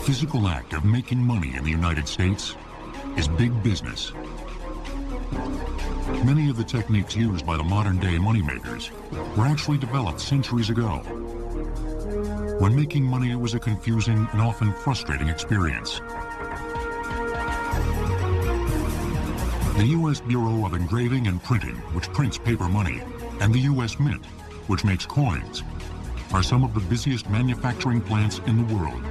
physical act of making money in the United States is big business. Many of the techniques used by the modern-day moneymakers were actually developed centuries ago, when making money was a confusing and often frustrating experience. The U.S. Bureau of Engraving and Printing, which prints paper money, and the U.S. Mint, which makes coins, are some of the busiest manufacturing plants in the world.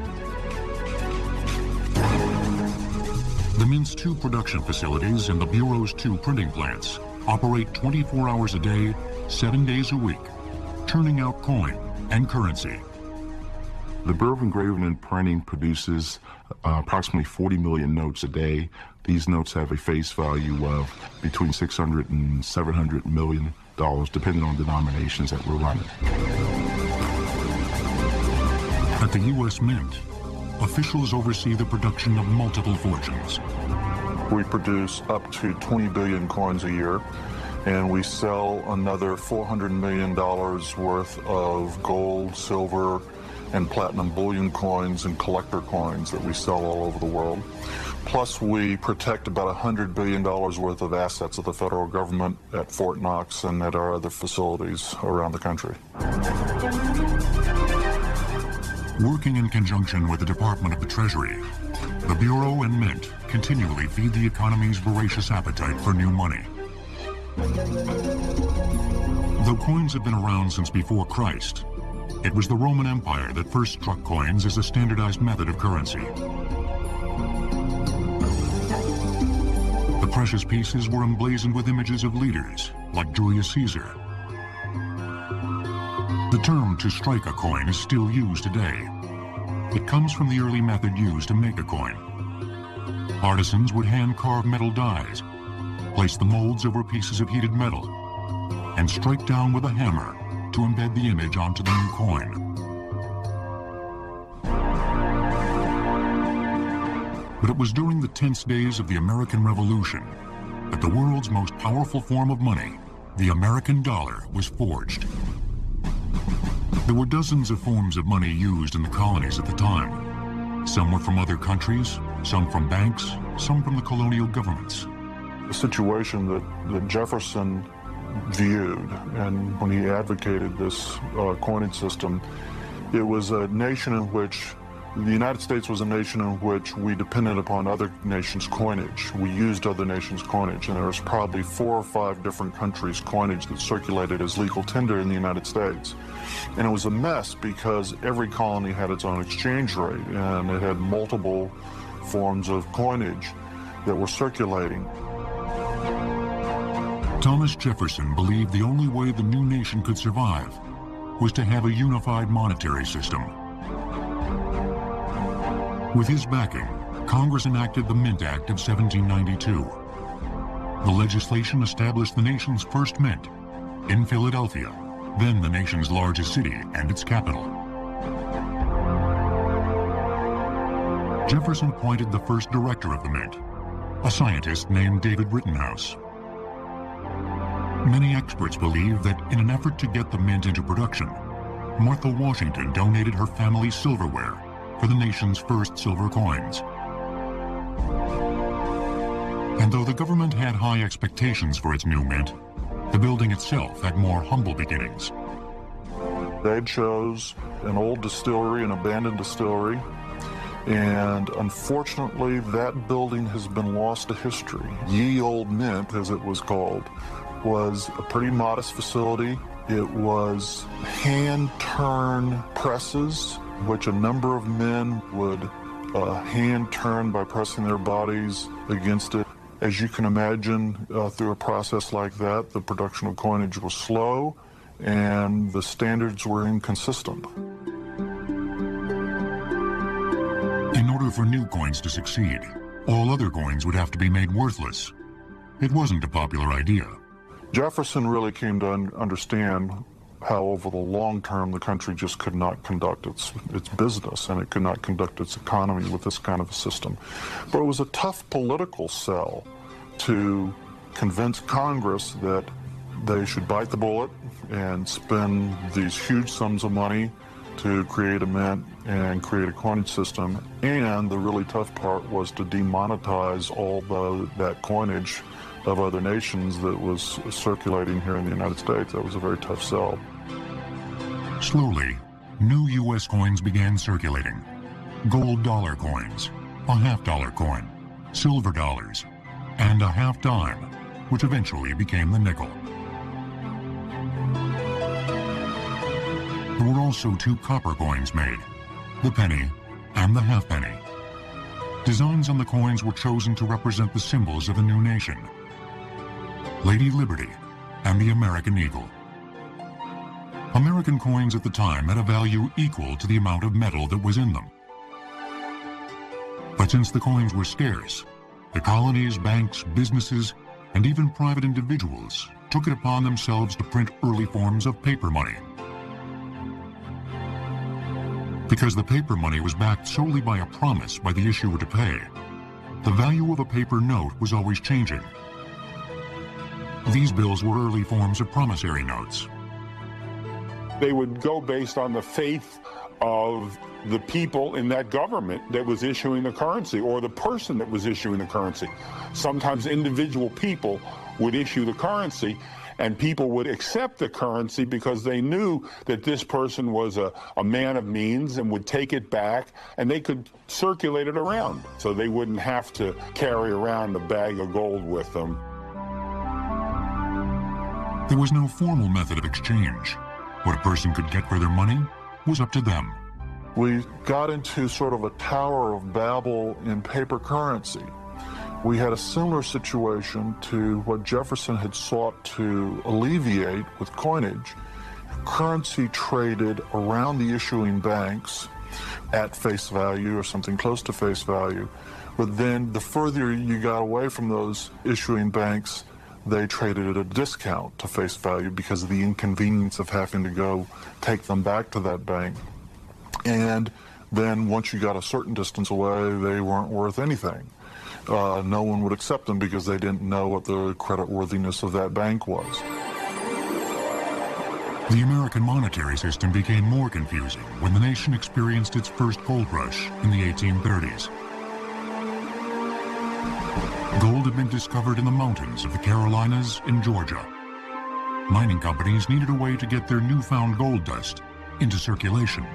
The Mint's 2 production facilities and the Bureau's 2 printing plants operate 24 hours a day, 7 days a week, turning out coin and currency. The Bureau of Engraving and Printing produces approximately 40 million notes a day. These notes have a face value of between $600 and $700 million, depending on denominations that we're running. At the U.S. Mint, officials oversee the production of multiple fortunes. We produce up to 20 billion coins a year, and we sell another $400 million worth of gold, silver, and platinum bullion coins and collector coins that we sell all over the world. Plus, we protect about $100 billion worth of assets of the federal government at Fort Knox and at our other facilities around the country. Working in conjunction with the Department of the Treasury, the Bureau and Mint continually feed the economy's voracious appetite for new money. Though coins have been around since before Christ, it was the Roman Empire that first struck coins as a standardized method of currency. The precious pieces were emblazoned with images of leaders, like Julius Caesar. The term to strike a coin is still used today. It comes from the early method used to make a coin. Artisans would hand-carve metal dies, place the molds over pieces of heated metal, and strike down with a hammer to embed the image onto the new coin. But it was during the tense days of the American Revolution that the world's most powerful form of money, the American dollar, was forged. There were dozens of forms of money used in the colonies at the time. Some were from other countries, some from banks, some from the colonial governments. The situation that Jefferson viewed, and when he advocated this coinage system, it was a nation in which the United States was a nation in which we depended upon other nations' coinage. We used other nations' coinage, and there was probably 4 or 5 different countries' coinage that circulated as legal tender in the United States. And it was a mess because every colony had its own exchange rate, and it had multiple forms of coinage that were circulating. Thomas Jefferson believed the only way the new nation could survive was to have a unified monetary system. With his backing, Congress enacted the Mint Act of 1792. The legislation established the nation's first mint in Philadelphia, then the nation's largest city and its capital. Jefferson appointed the first director of the Mint, a scientist named David Rittenhouse. Many experts believe that in an effort to get the mint into production, Martha Washington donated her family's silverware for the nation's first silver coins. And though the government had high expectations for its new mint, the building itself had more humble beginnings. They chose an old distillery, an abandoned distillery, and unfortunately that building has been lost to history. Ye Old Mint, as it was called, was a pretty modest facility. It was hand-turn presses, which a number of men would hand turn by pressing their bodies against it. As you can imagine, through a process like that, the production of coinage was slow and the standards were inconsistent. In order for new coins to succeed, all other coins would have to be made worthless. It wasn't a popular idea. Jefferson really came to understand how over the long term the country just could not conduct its business, and it could not conduct its economy with this kind of a system. But it was a tough political sell to convince Congress that they should bite the bullet and spend these huge sums of money to create a mint and create a coinage system. And the really tough part was to demonetize all that coinage of other nations that was circulating here in the United States. That was a very tough sell. Slowly, new U.S. coins began circulating. Gold dollar coins, a half-dollar coin, silver dollars, and a half-dime, which eventually became the nickel. There were also two copper coins made, the penny and the halfpenny. Designs on the coins were chosen to represent the symbols of a new nation, Lady Liberty and the American Eagle. American coins at the time had a value equal to the amount of metal that was in them. But since the coins were scarce, the colonies, banks, businesses, and even private individuals took it upon themselves to print early forms of paper money. Because the paper money was backed solely by a promise by the issuer to pay, the value of a paper note was always changing. These bills were early forms of promissory notes. They would go based on the faith of the people in that government that was issuing the currency, or the person that was issuing the currency. Sometimes individual people would issue the currency, and people would accept the currency because they knew that this person was a man of means and would take it back, and they could circulate it around, so they wouldn't have to carry around a bag of gold with them. There was no formal method of exchange. What a person could get for their money was up to them. We got into sort of a Tower of Babel in paper currency. We had a similar situation to what Jefferson had sought to alleviate with coinage. Currency traded around the issuing banks at face value or something close to face value. But then the further you got away from those issuing banks, they traded at a discount to face value because of the inconvenience of having to go take them back to that bank. And then once you got a certain distance away, they weren't worth anything. No one would accept them because they didn't know what the creditworthiness of that bank was. The American monetary system became more confusing when the nation experienced its first gold rush in the 1830s. Gold had been discovered in the mountains of the Carolinas and Georgia. Mining companies needed a way to get their newfound gold dust into circulation.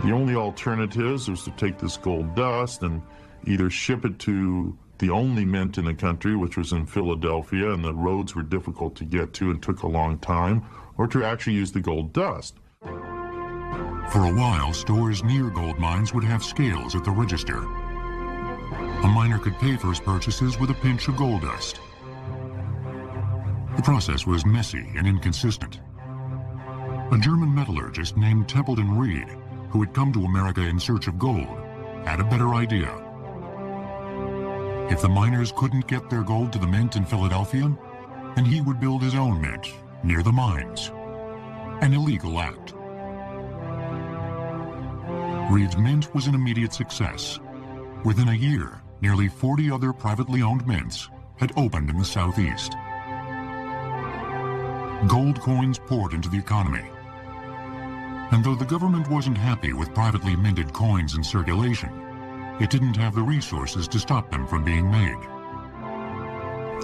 The only alternatives was to take this gold dust and either ship it to the only mint in the country, which was in Philadelphia, and the roads were difficult to get to and took a long time, or to actually use the gold dust. For a while, stores near gold mines would have scales at the register. A miner could pay for his purchases with a pinch of gold dust. The process was messy and inconsistent. A German metallurgist named Templeton Reed, who had come to America in search of gold, had a better idea. If the miners couldn't get their gold to the mint in Philadelphia, then he would build his own mint near the mines. An illegal act. Reed's mint was an immediate success. Within a year, nearly 40 other privately owned mints had opened in the Southeast. Gold coins poured into the economy. And though the government wasn't happy with privately minted coins in circulation, it didn't have the resources to stop them from being made.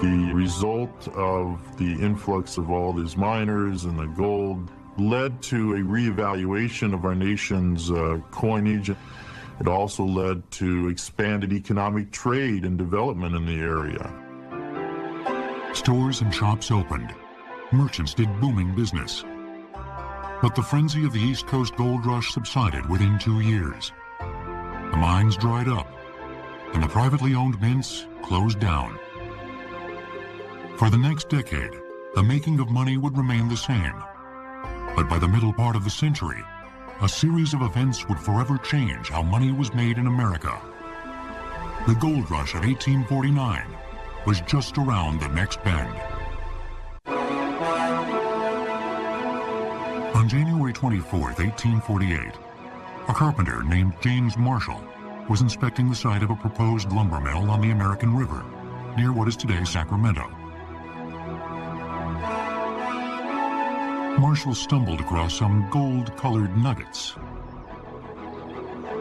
The result of the influx of all these miners and the gold led to a reevaluation of our nation's coinage. It also led to expanded economic trade and development in the area. Stores and shops opened. Merchants did booming business. But the frenzy of the East Coast gold rush subsided within 2 years. The mines dried up, and the privately owned mints closed down. For the next decade, the making of money would remain the same. But by the middle part of the century, a series of events would forever change how money was made in America. The gold rush of 1849 was just around the next bend. On January 24, 1848, a carpenter named James Marshall was inspecting the site of a proposed lumber mill on the American River, near what is today Sacramento. Marshall stumbled across some gold-colored nuggets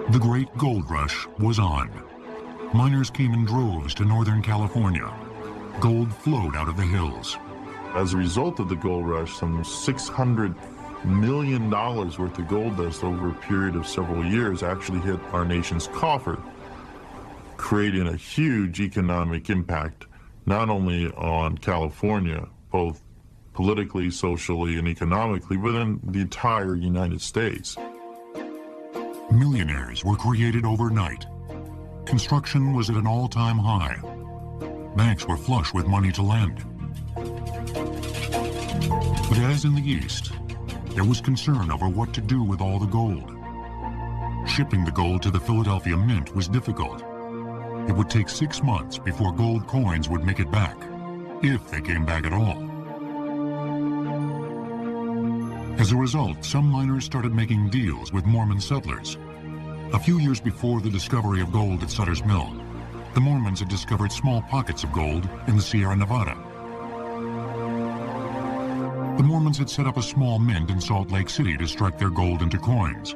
The great gold rush was on. Miners came in droves to Northern California. Gold flowed out of the hills. As a result of the gold rush, some $600 million worth of gold dust over a period of several years actually hit our nation's coffer, creating a huge economic impact, not only on California, both politically, socially, and economically, but in the entire United States. Millionaires were created overnight. Construction was at an all-time high. Banks were flush with money to lend. But as in the East, there was concern over what to do with all the gold. Shipping the gold to the Philadelphia Mint was difficult. It would take 6 months before gold coins would make it back, if they came back at all. As a result, some miners started making deals with Mormon settlers. A few years before the discovery of gold at Sutter's Mill, the Mormons had discovered small pockets of gold in the Sierra Nevada. The Mormons had set up a small mint in Salt Lake City to strike their gold into coins.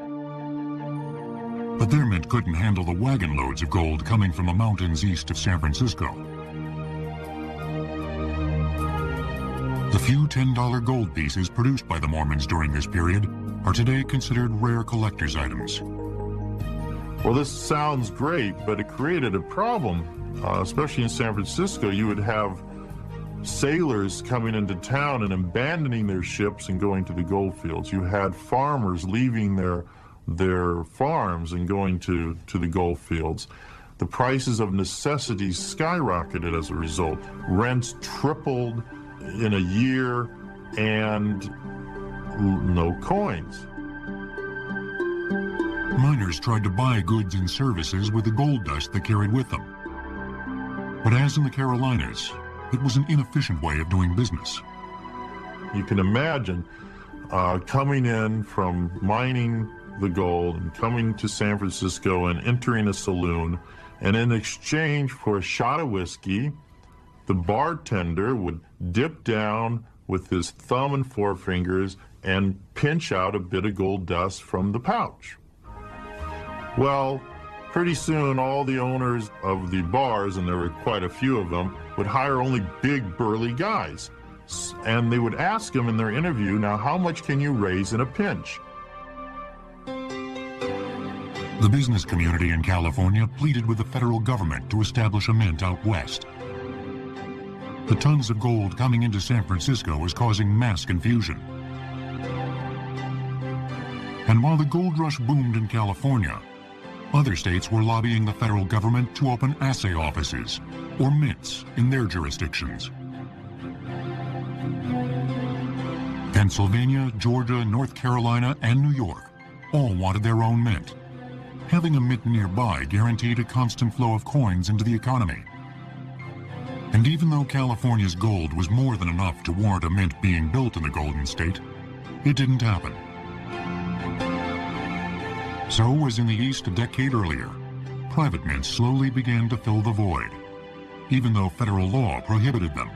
But their mint couldn't handle the wagon loads of gold coming from the mountains east of San Francisco. The few $10 gold pieces produced by the Mormons during this period are today considered rare collector's items. Well, this sounds great, but it created a problem, especially in San Francisco. You would have sailors coming into town and abandoning their ships and going to the gold fields. You had farmers leaving their farms and going to the gold fields. The prices of necessities skyrocketed as a result. Rents tripled in a year, and no coins. Miners tried to buy goods and services with the gold dust they carried with them. But as in the Carolinas, it was an inefficient way of doing business. You can imagine coming in from mining the gold and coming to San Francisco and entering a saloon, and in exchange for a shot of whiskey, the bartender would dip down with his thumb and forefingers and pinch out a bit of gold dust from the pouch. Well, pretty soon all the owners of the bars, and there were quite a few of them, would hire only big burly guys. And they would ask them in their interview, now how much can you raise in a pinch? The business community in California pleaded with the federal government to establish a mint out west. The tons of gold coming into San Francisco was causing mass confusion. And while the gold rush boomed in California, other states were lobbying the federal government to open assay offices, or mints, in their jurisdictions. Pennsylvania, Georgia, North Carolina, and New York all wanted their own mint. Having a mint nearby guaranteed a constant flow of coins into the economy. And even though California's gold was more than enough to warrant a mint being built in the Golden State, it didn't happen. So, as in the East a decade earlier, private mints slowly began to fill the void, even though federal law prohibited them.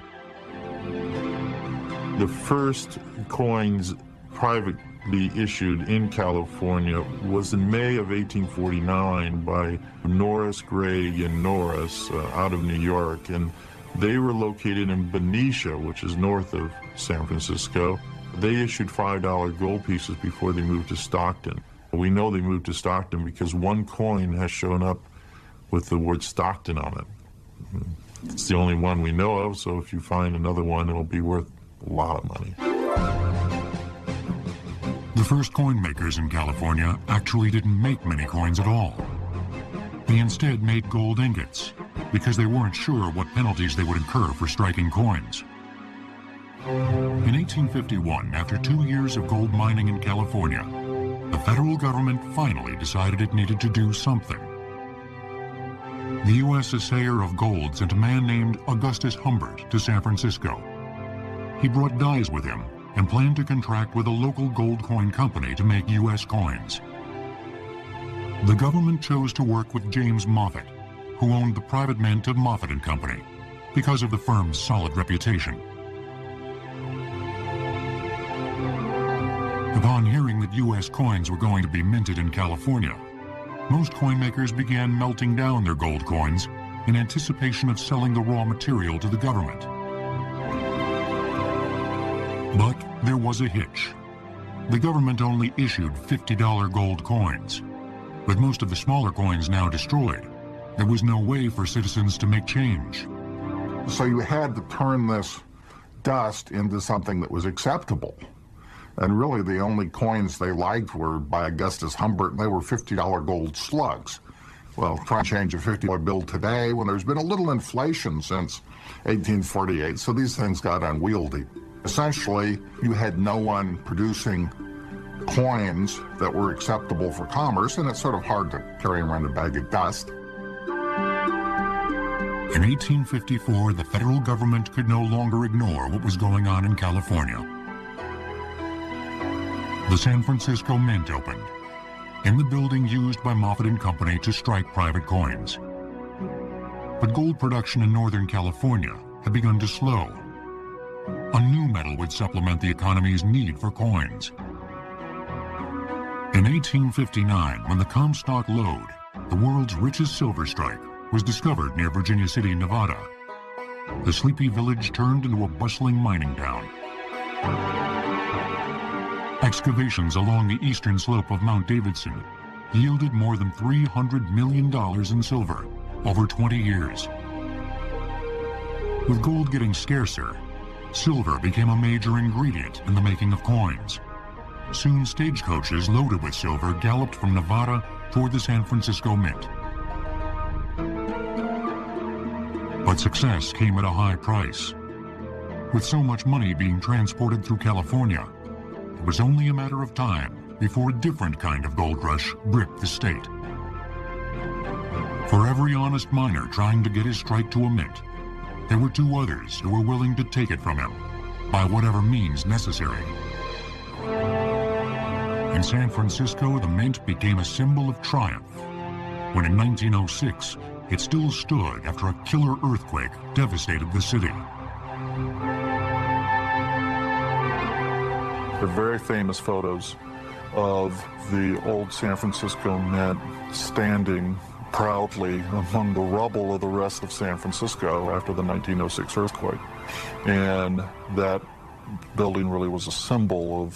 The first coins privately issued in California was in May of 1849 by Norris, Gregg, and Norris out of New York, and they were located in Benicia, which is north of San Francisco. They issued $5 gold pieces before they moved to Stockton. We know they moved to Stockton because one coin has shown up with the word Stockton on it. It's the only one we know of, so if you find another one, it'll be worth a lot of money. The first coin makers in California actually didn't make many coins at all. They instead made gold ingots because they weren't sure what penalties they would incur for striking coins. In 1851, after 2 years of gold mining in California, the federal government finally decided it needed to do something. The U.S. assayer of gold sent a man named Augustus Humbert to San Francisco. He brought dies with him and planned to contract with a local gold coin company to make U.S. coins. The government chose to work with James Moffett, who owned the private mint of Moffett & Company, because of the firm's solid reputation. Upon hearing that U.S. coins were going to be minted in California, most coin makers began melting down their gold coins in anticipation of selling the raw material to the government. But there was a hitch. The government only issued $50 gold coins. With most of the smaller coins now destroyed, there was no way for citizens to make change. So you had to turn this dust into something that was acceptable. And really the only coins they liked were by Augustus Humbert, and they were $50 gold slugs. Well, try and change a $50 bill today when there's been a little inflation since 1848, so these things got unwieldy. Essentially, you had no one producing coins that were acceptable for commerce, and it's sort of hard to carry around a bag of dust. In 1854, the federal government could no longer ignore what was going on in California. The San Francisco Mint opened, in the building used by Moffett and Company to strike private coins. But gold production in Northern California had begun to slow. A new metal would supplement the economy's need for coins. In 1859, when the Comstock lode, the world's richest silver strike, was discovered near Virginia City, Nevada, the sleepy village turned into a bustling mining town. Excavations along the eastern slope of Mount Davidson yielded more than $300 million in silver over 20 years. With gold getting scarcer, silver became a major ingredient in the making of coins. Soon stagecoaches loaded with silver galloped from Nevada toward the San Francisco Mint. But success came at a high price. With so much money being transported through California, it was only a matter of time before a different kind of gold rush gripped the state. For every honest miner trying to get his strike to a mint, there were two others who were willing to take it from him by whatever means necessary. In San Francisco, the mint became a symbol of triumph, when in 1906, it still stood after a killer earthquake devastated the city. There are very famous photos of the old San Francisco Mint standing proudly among the rubble of the rest of San Francisco after the 1906 earthquake. And that building really was a symbol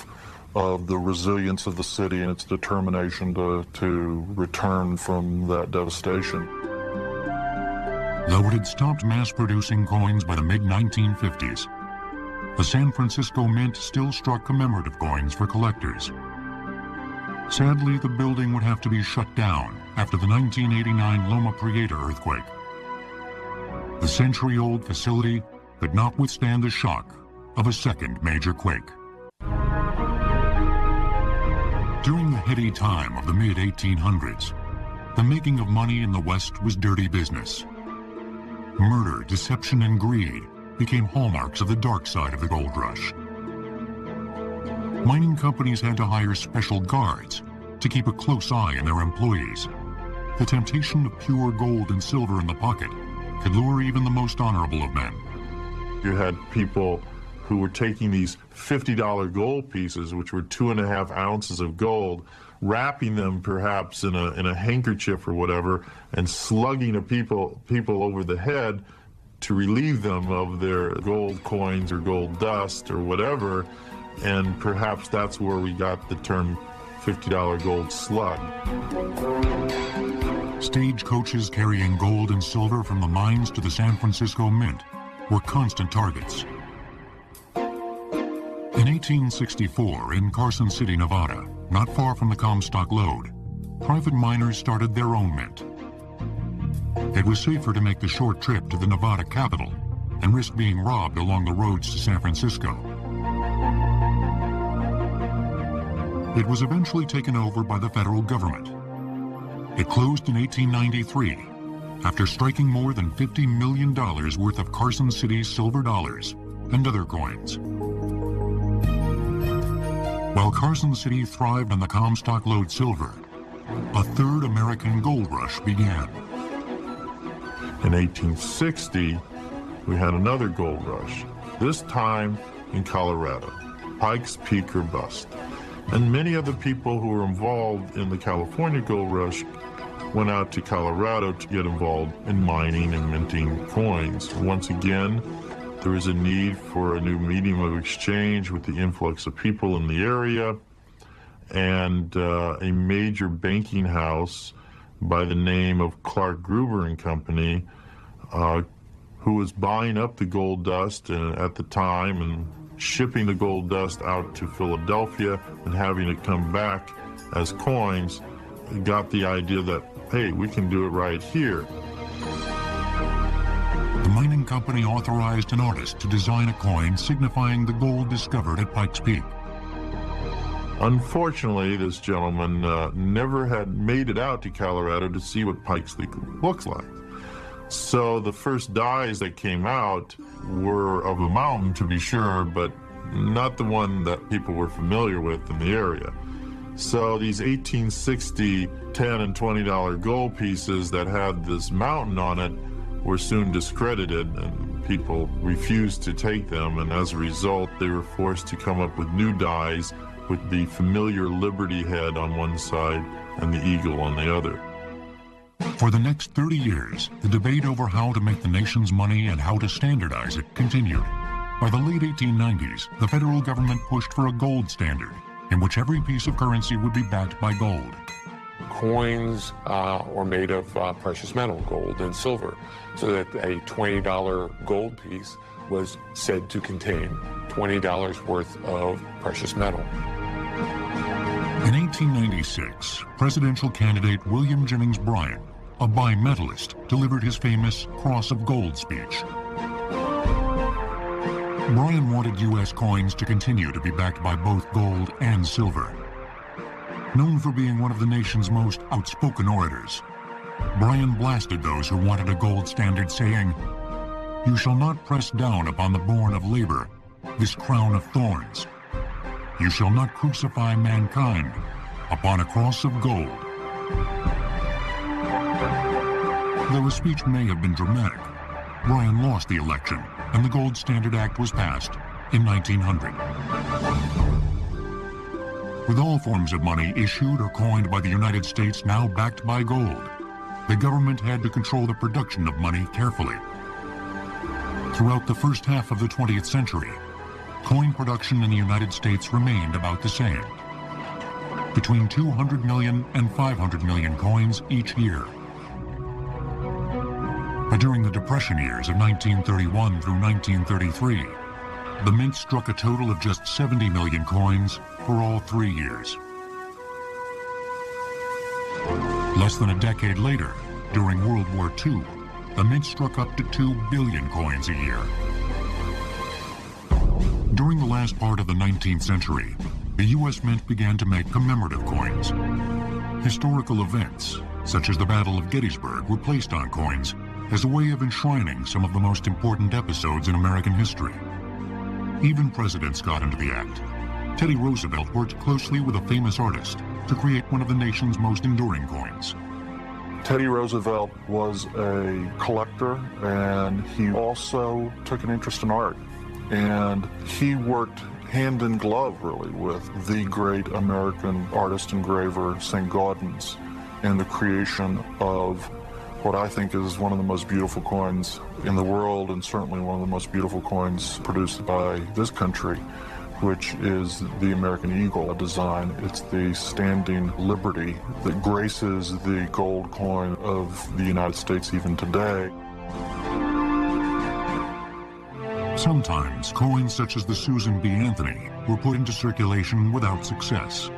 of the resilience of the city and its determination to return from that devastation. Though it had stopped mass-producing coins by the mid-1950s, the San Francisco Mint still struck commemorative coins for collectors. Sadly, the building would have to be shut down after the 1989 Loma Prieta earthquake. The century-old facility could not withstand the shock of a second major quake. During the heady time of the mid-1800s, the making of money in the West was dirty business. Murder, deception, and greed became hallmarks of the dark side of the gold rush. Mining companies had to hire special guards to keep a close eye on their employees. The temptation of pure gold and silver in the pocket could lure even the most honorable of men. You had people who were taking these $50 gold pieces, which were 2.5 ounces of gold, wrapping them perhaps in a handkerchief or whatever, and slugging people over the head to relieve them of their gold coins or gold dust or whatever. And perhaps that's where we got the term $50 gold slug. Stagecoaches carrying gold and silver from the mines to the San Francisco Mint were constant targets. In 1864, in Carson City, Nevada, not far from the Comstock lode, private miners started their own mint. It was safer to make the short trip to the Nevada capital and risk being robbed along the roads to San Francisco. It was eventually taken over by the federal government. It closed in 1893 after striking more than $50 million worth of Carson City silver dollars and other coins. While Carson City thrived on the Comstock lode silver, a third American gold rush began. In 1860, we had another gold rush, this time in Colorado, Pikes Peak or bust. And many of the people who were involved in the California gold rush went out to Colorado to get involved in mining and minting coins. Once again, there is a need for a new medium of exchange with the influx of people in the area, and a major banking house by the name of Clark Gruber and Company, who was buying up the gold dust at the time and shipping the gold dust out to Philadelphia and having it come back as coins, got the idea that, hey, we can do it right here. The mining company authorized an artist to design a coin signifying the gold discovered at Pikes Peak. Unfortunately, this gentleman never had made it out to Colorado to see what Pikes Peak looks like. So the first dies that came out were of a mountain, to be sure, but not the one that people were familiar with in the area. So these 1860 $10 and $20 gold pieces that had this mountain on it were soon discredited, and people refused to take them, and as a result they were forced to come up with new dies with the familiar Liberty head on one side and the eagle on the other. For the next 30 years, the debate over how to make the nation's money and how to standardize it continued. By the late 1890s, the federal government pushed for a gold standard, in which every piece of currency would be backed by gold. Coins were made of precious metal, gold and silver, so that a $20 gold piece was said to contain $20 worth of precious metal. In 1896, presidential candidate William Jennings Bryan, a bimetallist, delivered his famous Cross of Gold speech. Bryan wanted U.S. coins to continue to be backed by both gold and silver. Known for being one of the nation's most outspoken orators, Bryan blasted those who wanted a gold standard, saying, "You shall not press down upon the born of labor this crown of thorns. You shall not crucify mankind upon a cross of gold." Though his speech may have been dramatic, Bryan lost the election, and the Gold Standard Act was passed in 1900. With all forms of money issued or coined by the United States now backed by gold, the government had to control the production of money carefully. Throughout the first half of the 20th century, coin production in the United States remained about the same, between 200 million and 500 million coins each year. But during the Depression years of 1931 through 1933, the mint struck a total of just 70 million coins for all 3 years. Less than a decade later, during World War II, the mint struck up to 2 billion coins a year. During the last part of the 19th century, the U.S. Mint began to make commemorative coins. Historical events, such as the Battle of Gettysburg, were placed on coins as a way of enshrining some of the most important episodes in American history. Even presidents got into the act. Teddy Roosevelt worked closely with a famous artist to create one of the nation's most enduring coins. Teddy Roosevelt was a collector, and he also took an interest in art. And he worked hand in glove, really, with the great American artist engraver St. Gaudens in the creation of what I think is one of the most beautiful coins in the world, and certainly one of the most beautiful coins produced by this country, which is the American Eagle design. It's the standing liberty that graces the gold coin of the United States even today. Sometimes coins such as the Susan B. Anthony were put into circulation without success.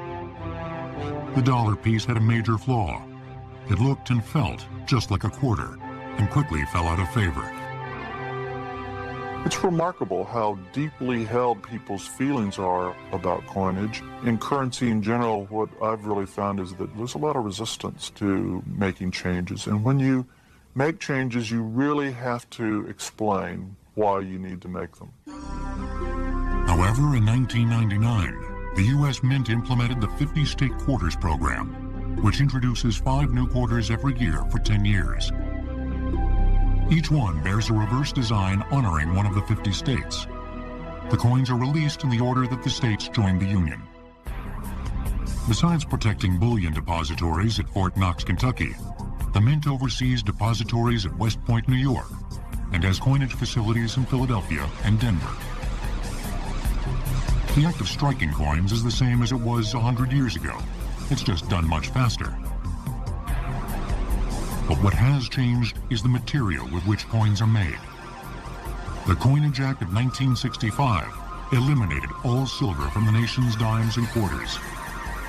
The dollar piece had a major flaw. It looked and felt just like a quarter and quickly fell out of favor. It's remarkable how deeply held people's feelings are about coinage. In currency in general, what I've really found is that there's a lot of resistance to making changes. And when you make changes, you really have to explain why you need to make them. However, in 1999, the U.S. Mint implemented the 50-state quarters program, which introduces 5 new quarters every year for 10 years. Each one bears a reverse design honoring one of the 50 states. The coins are released in the order that the states joined the Union. Besides protecting bullion depositories at Fort Knox, Kentucky, the Mint oversees depositories at West Point, New York, and has coinage facilities in Philadelphia and Denver. The act of striking coins is the same as it was 100 years ago. It's just done much faster. But what has changed is the material with which coins are made. The Coinage Act of 1965 eliminated all silver from the nation's dimes and quarters.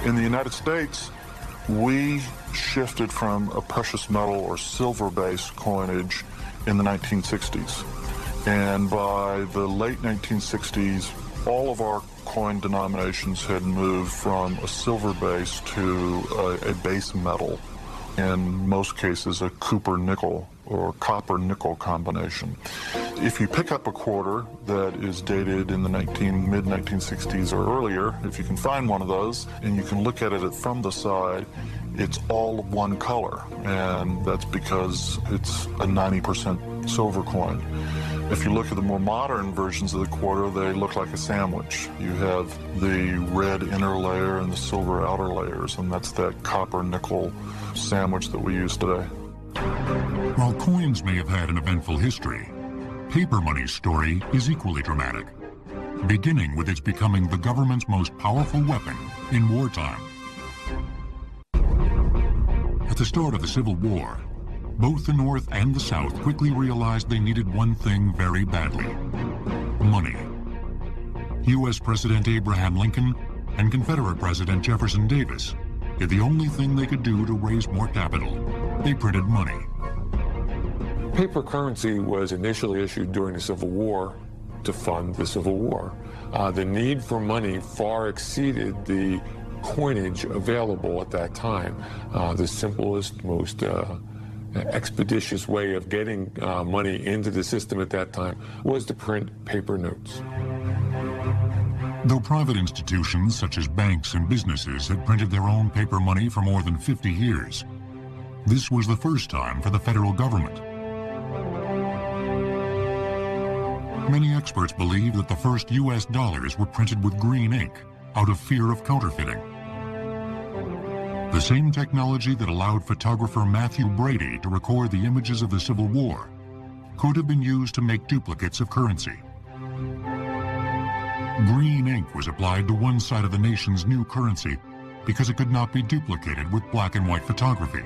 In the United States, we shifted from a precious metal or silver-based coinage in the 1960s. And by the late 1960s, all of our coin denominations had moved from a silver base to a base metal, in most cases a copper nickel or copper nickel combination. If you pick up a quarter that is dated in the mid-1960s or earlier, if you can find one of those and you can look at it from the side, it's all one color, and that's because it's a 90% silver coin. If you look at the more modern versions of the quarter, they look like a sandwich. You have the red inner layer and the silver outer layers, and that's that copper-nickel sandwich that we use today. While coins may have had an eventful history, paper money's story is equally dramatic, beginning with its becoming the government's most powerful weapon in wartime. At the start of the Civil War, both the North and the South quickly realized they needed one thing very badly: money. U.S. President Abraham Lincoln and Confederate President Jefferson Davis did the only thing they could do to raise more capital. They printed money. Paper currency was initially issued during the Civil War to fund the Civil War. The need for money far exceeded the coinage available at that time. The simplest, most expeditious way of getting money into the system at that time was to print paper notes. Though private institutions such as banks and businesses had printed their own paper money for more than 50 years, this was the first time for the federal government. Many experts believe that the first U.S. dollars were printed with green ink out of fear of counterfeiting. The same technology that allowed photographer Matthew Brady to record the images of the Civil War could have been used to make duplicates of currency. Green ink was applied to one side of the nation's new currency because it could not be duplicated with black and white photography.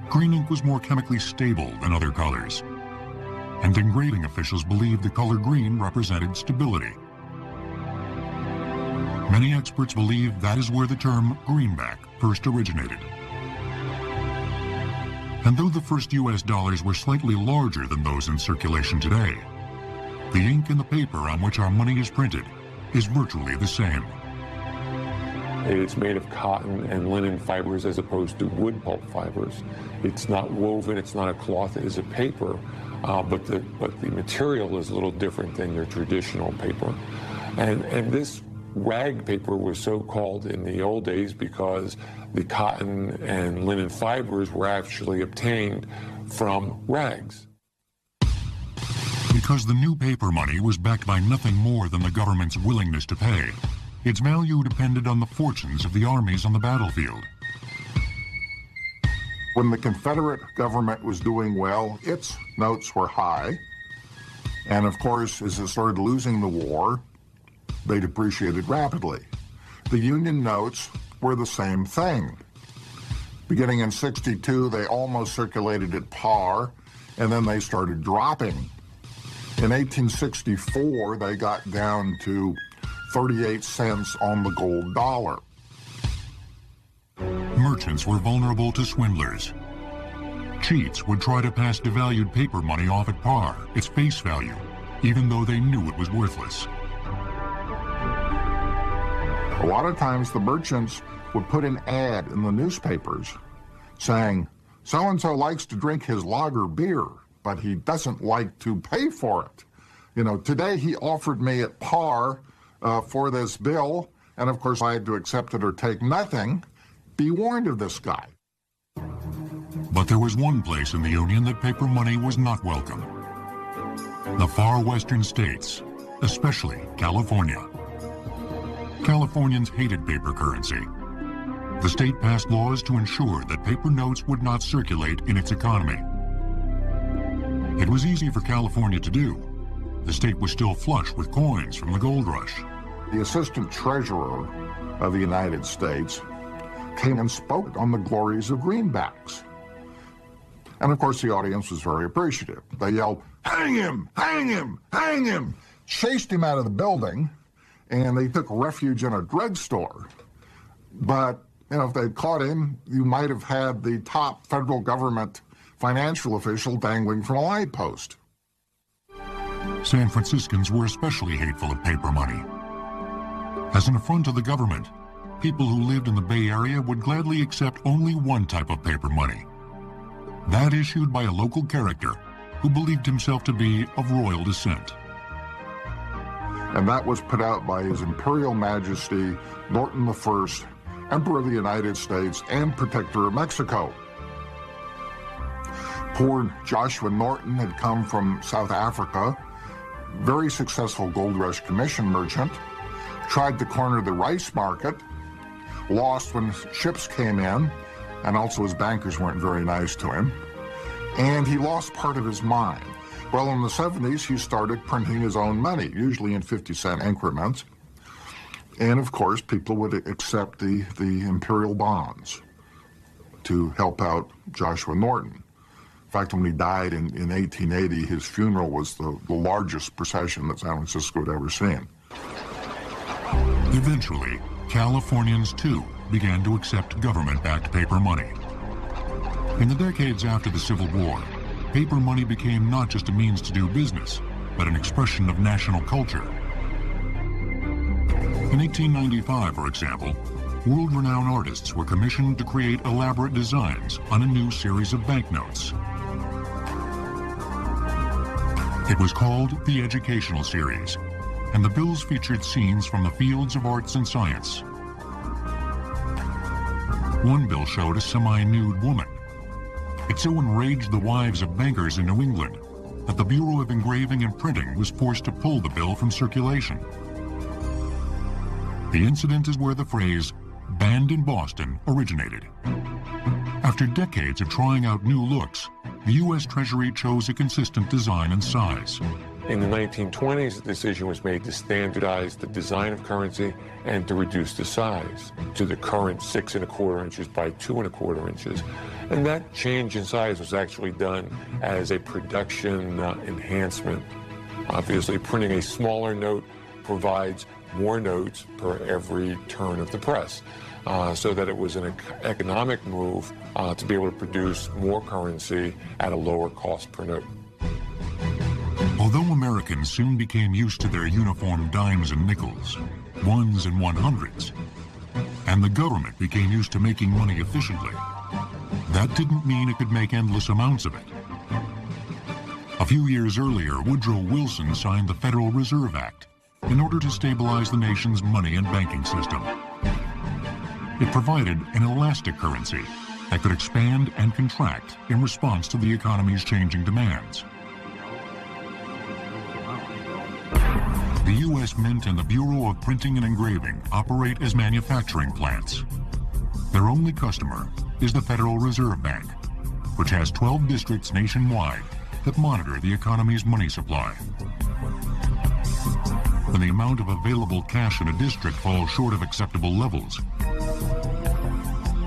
Green ink was more chemically stable than other colors, and engraving officials believed the color green represented stability. Many experts believe that is where the term greenback first originated. And though the first U.S. dollars were slightly larger than those in circulation today, the ink in the paper on which our money is printed is virtually the same. It's made of cotton and linen fibers as opposed to wood pulp fibers. It's not woven, it's not a cloth, it is a paper, but the material is a little different than your traditional paper. And this rag paper was so called in the old days because the cotton and linen fibers were actually obtained from rags. Because the new paper money was backed by nothing more than the government's willingness to pay, its value depended on the fortunes of the armies on the battlefield. When the Confederate government was doing well, its notes were high. And of course, as it started losing the war, they depreciated rapidly. The Union notes were the same thing. Beginning in '62, they almost circulated at par, and then they started dropping. In 1864, they got down to 38 cents on the gold dollar. Merchants were vulnerable to swindlers. Cheats would try to pass devalued paper money off at par, its face value, even though they knew it was worthless. A lot of times the merchants would put an ad in the newspapers saying, so-and-so likes to drink his lager beer, but he doesn't like to pay for it. You know, today he offered me at par for this bill, and of course I had to accept it or take nothing. Be warned of this guy. But there was one place in the Union that paper money was not welcome. The far western states, especially California. Californians hated paper currency. The state passed laws to ensure that paper notes would not circulate in its economy. It was easy for California to do. The state was still flush with coins from the gold rush. The assistant treasurer of the United States came and spoke on the glories of greenbacks. And of course the audience was very appreciative. They yelled, "Hang him! Hang him! Hang him!" Chased him out of the building, and they took refuge in a drugstore. But, you know, if they'd caught him, you might have had the top federal government financial official dangling from a light post. San Franciscans were especially hateful of paper money. As an affront to the government, people who lived in the Bay Area would gladly accept only one type of paper money, that issued by a local character who believed himself to be of royal descent. And that was put out by His Imperial Majesty Norton I, Emperor of the United States and Protector of Mexico. Poor Joshua Norton had come from South Africa, very successful gold rush commission merchant, tried to corner the rice market, lost when ships came in, and also his bankers weren't very nice to him, and he lost part of his mind. Well, in the 70s, he started printing his own money, usually in 50-cent increments, and of course, people would accept the imperial bonds to help out Joshua Norton. In fact, when he died in 1880, his funeral was the largest procession that San Francisco had ever seen. Eventually, Californians too began to accept government-backed paper money. In the decades after the Civil War, paper money became not just a means to do business, but an expression of national culture. In 1895, for example, world-renowned artists were commissioned to create elaborate designs on a new series of banknotes. It was called the Educational Series, and the bills featured scenes from the fields of arts and science. One bill showed a semi-nude woman. It so enraged the wives of bankers in New England that the Bureau of Engraving and Printing was forced to pull the bill from circulation. The incident is where the phrase, "banned in Boston," originated. After decades of trying out new looks, the U.S. Treasury chose a consistent design and size. In the 1920s, the decision was made to standardize the design of currency and to reduce the size to the current 6 1/4 inches by 2 1/4 inches. And that change in size was actually done as a production enhancement. Obviously, printing a smaller note provides more notes per every turn of the press, so that it was an economic move to be able to produce more currency at a lower cost per note. Although Americans soon became used to their uniform dimes and nickels, ones and 100s, and the government became used to making money efficiently, that didn't mean it could make endless amounts of it. A few years earlier, Woodrow Wilson signed the Federal Reserve Act in order to stabilize the nation's money and banking system. It provided an elastic currency that could expand and contract in response to the economy's changing demands. The U.S. Mint and the Bureau of Printing and Engraving operate as manufacturing plants. Their only customer is the Federal Reserve Bank, which has 12 districts nationwide that monitor the economy's money supply. When the amount of available cash in a district falls short of acceptable levels,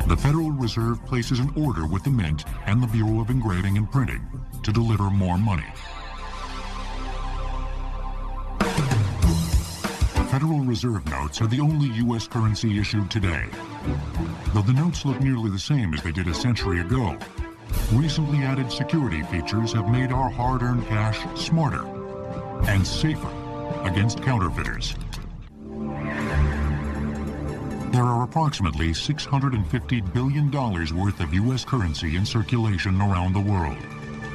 the Federal Reserve places an order with the Mint and the Bureau of Engraving and Printing to deliver more money. Federal Reserve notes are the only U.S. currency issued today. Though the notes look nearly the same as they did a century ago, recently added security features have made our hard-earned cash smarter and safer against counterfeiters. There are approximately $650 billion worth of U.S. currency in circulation around the world.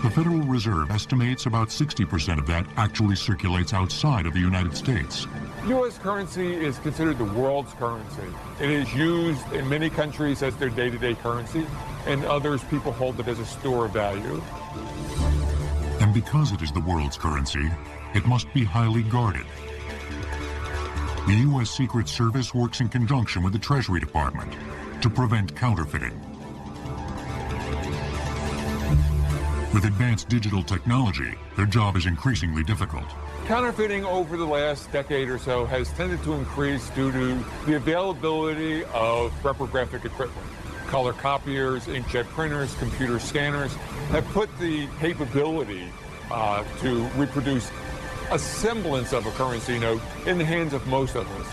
The Federal Reserve estimates about 60% of that actually circulates outside of the United States. U.S. currency is considered the world's currency. It is used in many countries as their day-to-day currency, and others people hold it as a store of value. And because it is the world's currency, it must be highly guarded. The U.S. Secret Service works in conjunction with the Treasury Department to prevent counterfeiting. With advanced digital technology, their job is increasingly difficult. Counterfeiting over the last decade or so has tended to increase due to the availability of reprographic equipment. Color copiers, inkjet printers, computer scanners have put the capability to reproduce a semblance of a currency note in the hands of most of us.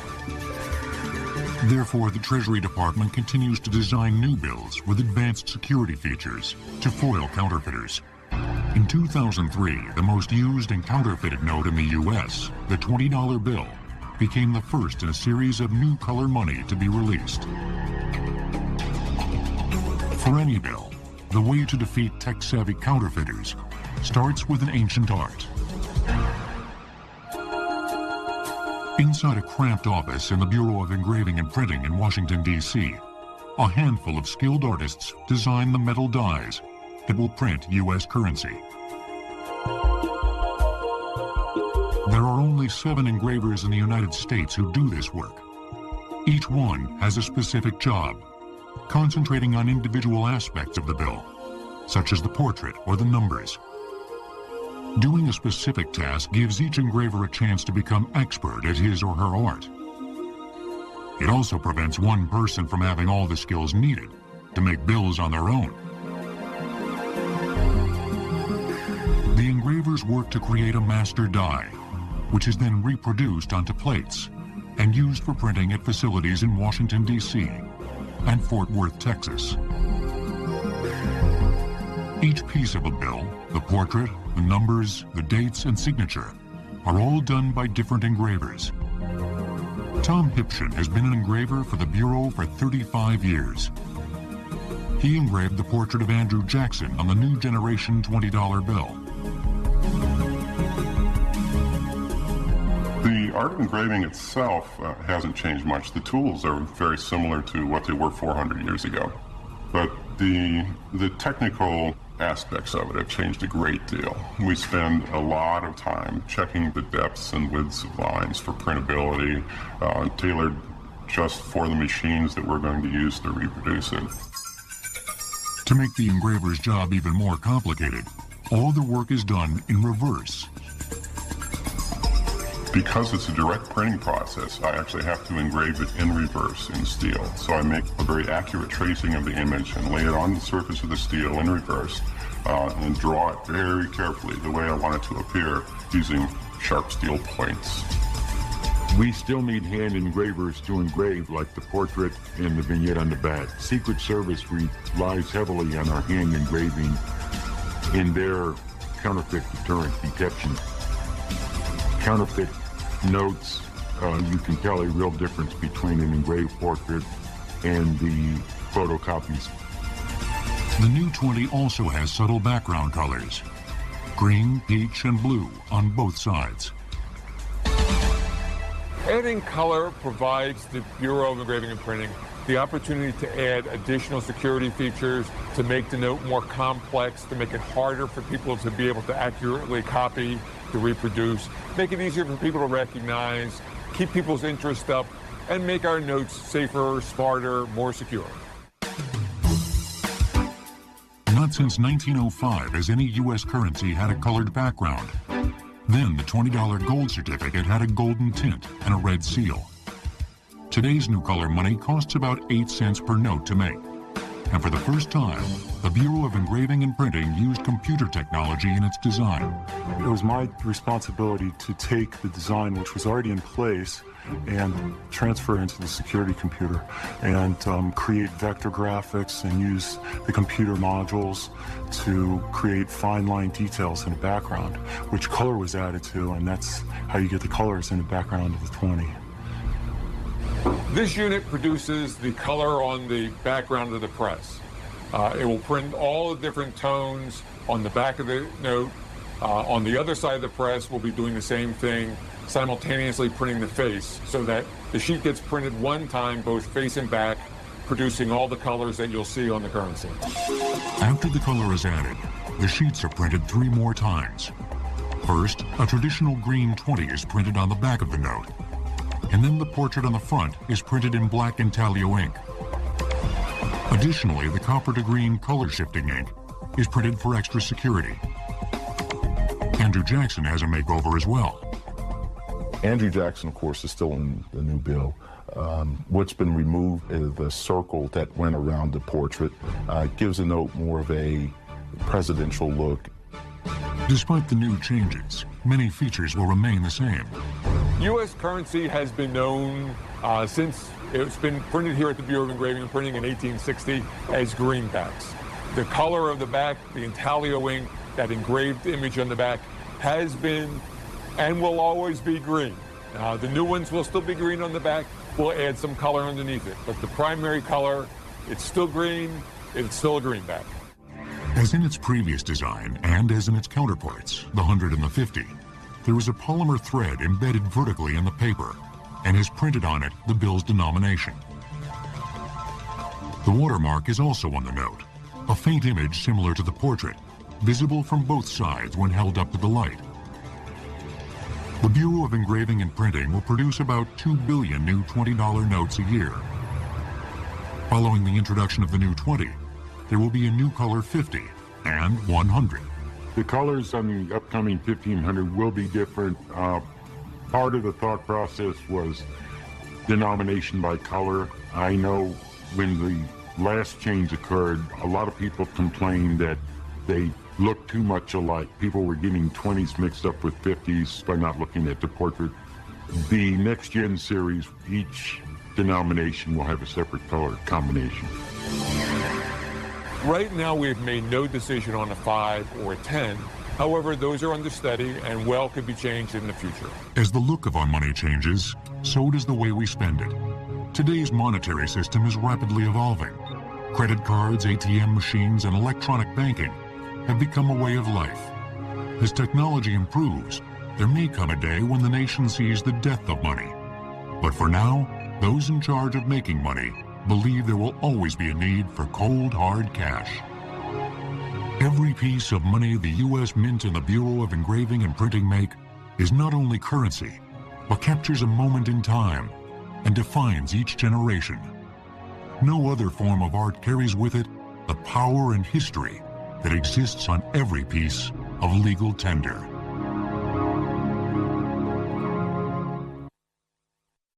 Therefore, the Treasury Department continues to design new bills with advanced security features to foil counterfeiters. In 2003, the most used and counterfeited note in the U.S., the $20 bill, became the first in a series of new color money to be released. For any bill, the way to defeat tech-savvy counterfeiters starts with an ancient art. Inside a cramped office in the Bureau of Engraving and Printing in Washington, D.C., a handful of skilled artists design the metal dies that will print U.S. currency. There are only 7 engravers in the United States who do this work. Each one has a specific job, concentrating on individual aspects of the bill, such as the portrait or the numbers. Doing a specific task gives each engraver a chance to become expert at his or her art. It also prevents one person from having all the skills needed to make bills on their own. The engravers work to create a master die, which is then reproduced onto plates and used for printing at facilities in Washington, D.C. and Fort Worth, Texas. Each piece of a bill, the portrait, the numbers, the dates, and signature, are all done by different engravers. Tom Hipshin has been an engraver for the Bureau for 35 years. He engraved the portrait of Andrew Jackson on the new generation $20 bill. The art of engraving itself hasn't changed much. The tools are very similar to what they were 400 years ago. But the technical aspects of it have changed a great deal. We spend a lot of time checking the depths and widths of lines for printability, tailored just for the machines that we're going to use to reproduce it. To make the engraver's job even more complicated, all the work is done in reverse. Because it's a direct printing process, I actually have to engrave it in reverse in steel. So I make a very accurate tracing of the image and lay it on the surface of the steel in reverse and draw it very carefully the way I want it to appear using sharp steel points. We still need hand engravers to engrave like the portrait and the vignette on the back. Secret Service relies heavily on our hand engraving in their counterfeit deterrent detection. Counterfeit notes, you can tell a real difference between an engraved portrait and the photocopies. The new 20 also has subtle background colors, green, peach, and blue on both sides. Adding color provides the Bureau of Engraving and Printing the opportunity to add additional security features, to make the note more complex, to make it harder for people to be able to accurately copy, to reproduce, make it easier for people to recognize, keep people's interest up, and make our notes safer, smarter, more secure. Not since 1905 has any U.S. currency had a colored background. Then the $20 gold certificate had a golden tint and a red seal. Today's new color money costs about 8 cents per note to make. And for the first time, the Bureau of Engraving and Printing used computer technology in its design. It was my responsibility to take the design, which was already in place, and transfer into the security computer and create vector graphics and use the computer modules to create fine line details in the background, which color was added to, and that's how you get the colors in the background of the 20. This unit produces the color on the background of the press. It will print all the different tones on the back of the note. On the other side of the press, we'll be doing the same thing, simultaneously printing the face, so that the sheet gets printed one time, both face and back, producing all the colors that you'll see on the currency. After the color is added, the sheets are printed 3 more times. First, a traditional green 20 is printed on the back of the note. and then the portrait on the front is printed in black intaglio ink. Additionally, the copper to green color shifting ink is printed for extra security. Andrew Jackson has a makeover as well. Andrew Jackson, of course, is still in the new bill. What's been removed is the circle that went around the portrait. Gives the note more of a presidential look. Despite the new changes, many features will remain the same. U.S. currency has been known since it's been printed here at the Bureau of Engraving and Printing in 1860 as greenbacks. The color of the back, the intaglio ink, that engraved image on the back has been and will always be green. The new ones will still be green on the back. We'll add some color underneath it. But the primary color, it's still green. It's still a greenback. As in its previous design, and as in its counterparts, the 100 and the 50, there is a polymer thread embedded vertically in the paper and has printed on it the bill's denomination. The watermark is also on the note, a faint image similar to the portrait, visible from both sides when held up to the light. The Bureau of Engraving and Printing will produce about 2 billion new $20 notes a year. Following the introduction of the new 20, there will be a new color 50 and 100. The colors on the upcoming 1500 will be different. Part of the thought process was denomination by color. I know when the last change occurred, a lot of people complained that they looked too much alike. People were getting 20s mixed up with 50s by not looking at the portrait. The next gen series, each denomination will have a separate color combination. Right now, we've made no decision on a 5 or a 10. However, those are under study and well could be changed in the future. As the look of our money changes, so does the way we spend it. Today's monetary system is rapidly evolving. Credit cards, ATM machines, and electronic banking have become a way of life. As technology improves, there may come a day when the nation sees the death of money. But for now, those in charge of making money believe there will always be a need for cold, hard cash. Every piece of money the U.S. Mint and the Bureau of Engraving and Printing make is not only currency, but captures a moment in time and defines each generation. No other form of art carries with it the power and history that exists on every piece of legal tender.